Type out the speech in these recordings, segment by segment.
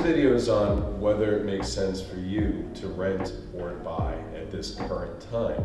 video is on whether it makes sense for you to rent or to buy at this current time.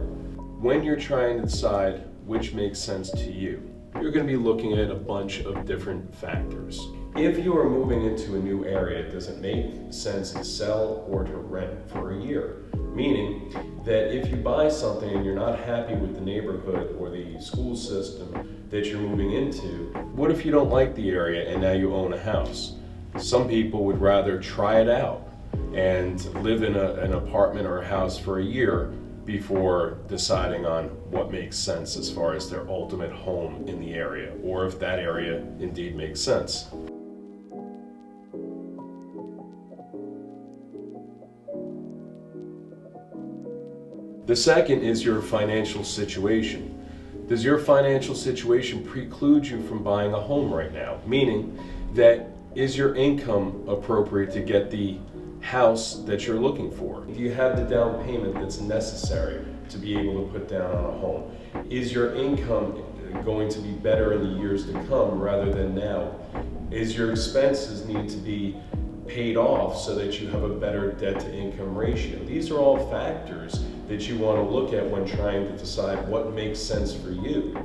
When you're trying to decide which makes sense to you, you're going to be looking at a bunch of different factors. If you are moving into a new area, does it make sense to sell or to rent for a year? Meaning that if you buy something and you're not happy with the neighborhood or the school system that you're moving into, what if you don't like the area and now you own a house? Some people would rather try it out and live in an apartment or a house for a year before deciding on what makes sense as far as their ultimate home in the area, or if that area indeed makes sense. The second is your financial situation. Does your financial situation preclude you from buying a home right now? Meaning that, is your income appropriate to get the house that you're looking for? Do you have the down payment that's necessary to be able to put down on a home? Is your income going to be better in the years to come rather than now? Is your expenses need to be paid off so that you have a better debt to income ratio? These are all factors that you want to look at when trying to decide what makes sense for you.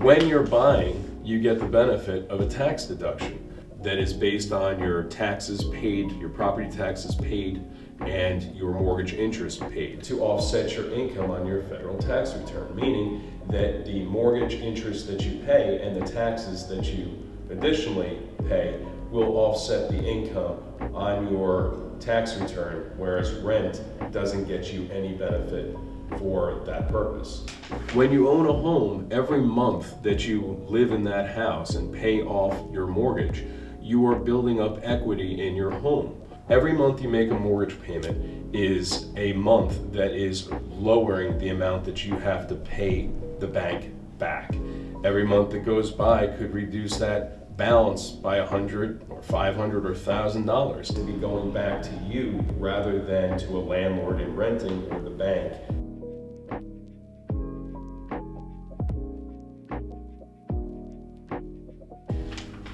When you're buying, you get the benefit of a tax deduction that is based on your taxes paid, your property taxes paid, and your mortgage interest paid to offset your income on your federal tax return, meaning that the mortgage interest that you pay and the taxes that you additionally pay will offset the income on your tax return, whereas rent doesn't get you any benefit for that purpose. When you own a home, every month that you live in that house and pay off your mortgage, you are building up equity in your home. Every month you make a mortgage payment is a month that is lowering the amount that you have to pay the bank back. Every month that goes by could reduce that balance by $100 or $500 or $1,000 to be going back to you rather than to a landlord in renting or the bank.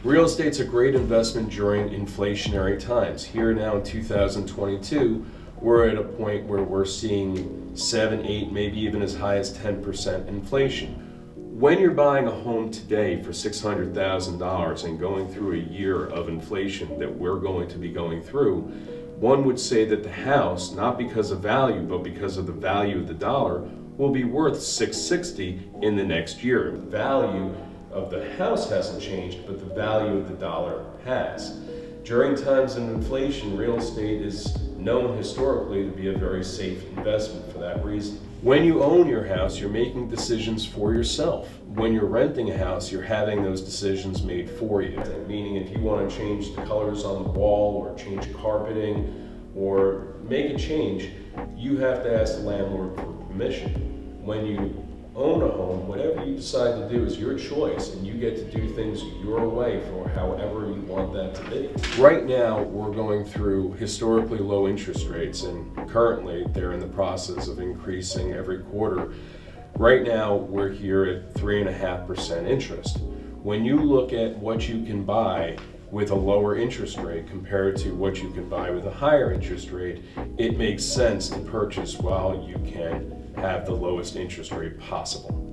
Real estate's a great investment during inflationary times. Here now in 2022, we're at a point where we're seeing 7, 8, maybe even as high as 10% inflation. When you're buying a home today for $600,000 and going through a year of inflation that we're going to be going through, one would say that the house, not because of value, but because of the value of the dollar, will be worth $660 in the next year. The value of the house hasn't changed, but the value of the dollar has. During times of inflation, real estate is known historically to be a very safe investment for that reason. When you own your house, you're making decisions for yourself. When you're renting a house, you're having those decisions made for you. Meaning if you want to change the colors on the wall or change carpeting or make a change, you have to ask the landlord for permission. When you own a home, whatever you decide to do is your choice, and you get to do things your way for however you want that to be. Right now, we're going through historically low interest rates, and currently they're in the process of increasing every quarter. Right now, we're here at 3.5% interest. When you look at what you can buy with a lower interest rate compared to what you can buy with a higher interest rate, it makes sense to purchase while you can have the lowest interest rate possible.